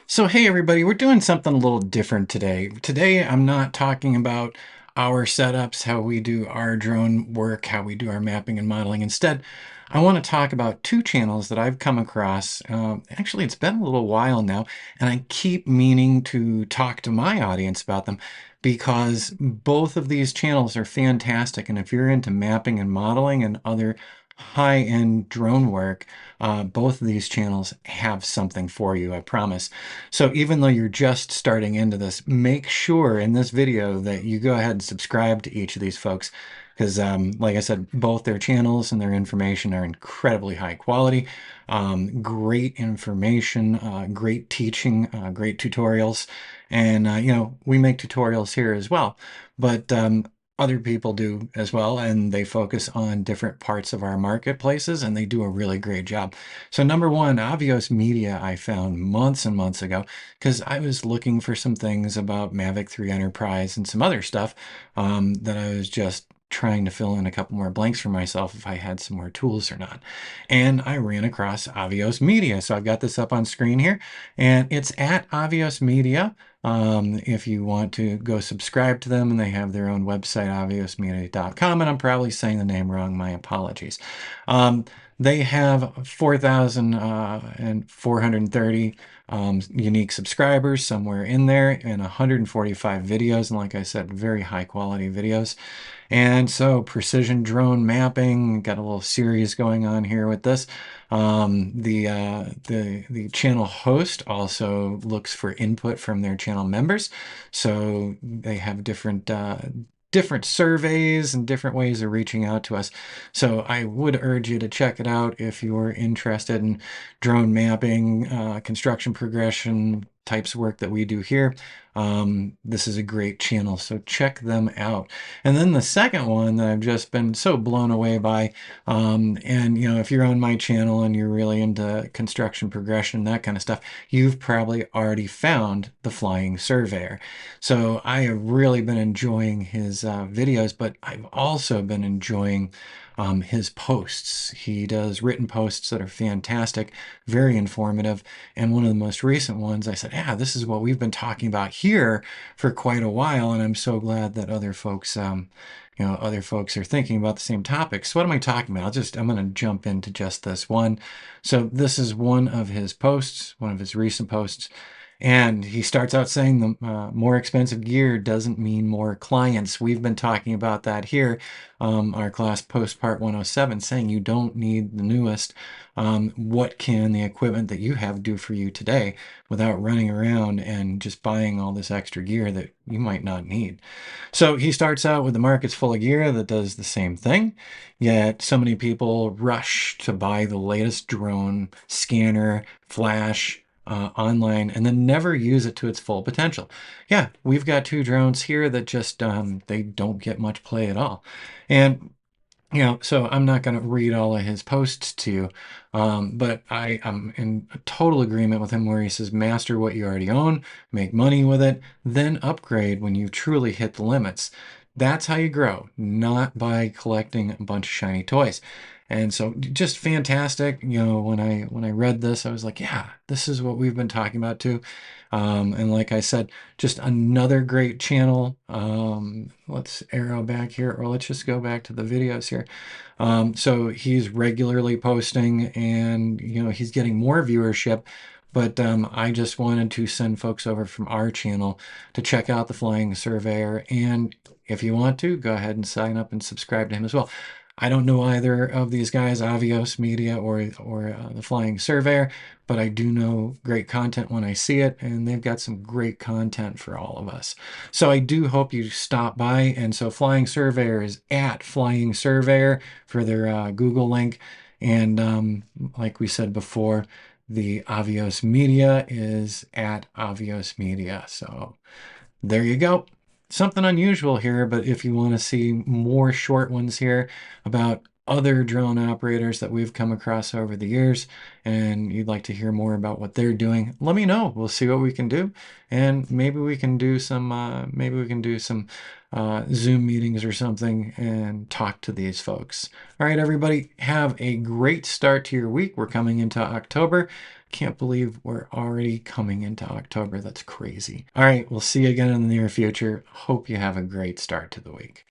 So, hey everybody, we're doing something a little different today. Today, I'm not talking about our setups, how we do our drone work, how we do our mapping and modeling. Instead, I want to talk about two channels that I've come across. Actually, it's been a little while now, and I keep meaning to talk to my audience about them because both of these channels are fantastic. And if you're into mapping and modeling and other high-end drone work, both of these channels have something for you, I promise. So even though you're just starting into this, make sure in this video that you go ahead and subscribe to each of these folks because, like I said, both their channels and their information are incredibly high quality. Great information, great teaching, great tutorials. And, we make tutorials here as well. But other people do as well, and they focus on different parts of our marketplaces, and they do a really great job. So number one, Avios Media I found months and months ago because I was looking for some things about Mavic 3 Enterprise and some other stuff that I was just trying to fill in a couple more blanks for myself if I had some more tools or not. And I ran across Avios Media. So I've got this up on screen here, and it's at Avios Media. If you want to go subscribe to them, and they have their own website, aviosmedia.com, and I'm probably saying the name wrong, my apologies. They have 4,430 unique subscribers somewhere in there and 145 videos. And like I said, very high quality videos. And so precision drone mapping, got a little series going on here with this. The channel host also looks for input from their channel members. So they have different surveys and different ways of reaching out to us. So I would urge you to check it out if you're interested in drone mapping, construction progression, types of work that we do here. This is a great channel, so check them out. And then the second one that I've just been so blown away by, and if you're on my channel and you're really into construction progression, that kind of stuff, you've probably already found the Flying Surveyor. So I have really been enjoying his videos, but I've also been enjoying his posts. He does written posts that are fantastic, very informative. And one of the most recent ones, I said, yeah, this is what we've been talking about here for quite a while. And I'm so glad that other folks, other folks are thinking about the same topics. So what am I talking about? I'm going to jump into just this one. So this is one of his posts, one of his recent posts. And he starts out saying the more expensive gear doesn't mean more clients. We've been talking about that here, our class post part 107, saying you don't need the newest. What can the equipment that you have do for you today without running around and just buying all this extra gear that you might not need? So he starts out with the market's full of gear that does the same thing, yet so many people rush to buy the latest drone, scanner, flash, online and then never use it to its full potential. Yeah, we've got two drones here that just they don't get much play at all. And so I'm not going to read all of his posts to you, but I'm in total agreement with him where he says, master what you already own, make money with it, then upgrade when you truly hit the limits. That's how you grow, not by collecting a bunch of shiny toys. And so just fantastic. When I read this, I was like, yeah, this is what we've been talking about too. And like I said, just another great channel. Let's arrow back here, or let's just go back to the videos here. So he's regularly posting, and he's getting more viewership. But I just wanted to send folks over from our channel to check out the Flying Surveyor. And if you want to, go ahead and sign up and subscribe to him as well. I don't know either of these guys, Avios Media or the Flying Surveyor, but I do know great content when I see it, and they've got some great content for all of us. So I do hope you stop by. And so Flying Surveyor is at Flying Surveyor for their Google link. And like we said before, the Avios Media is at Avios Media. So there you go. Something unusual here, but if you want to see more short ones here about other drone operators that we've come across over the years, and you'd like to hear more about what they're doing, let me know. We'll see what we can do, and maybe we can do some Zoom meetings or something and talk to these folks. All right, everybody, have a great start to your week. We're coming into October. Can't believe we're already coming into October. That's crazy. All right, we'll see you again in the near future. Hope you have a great start to the week.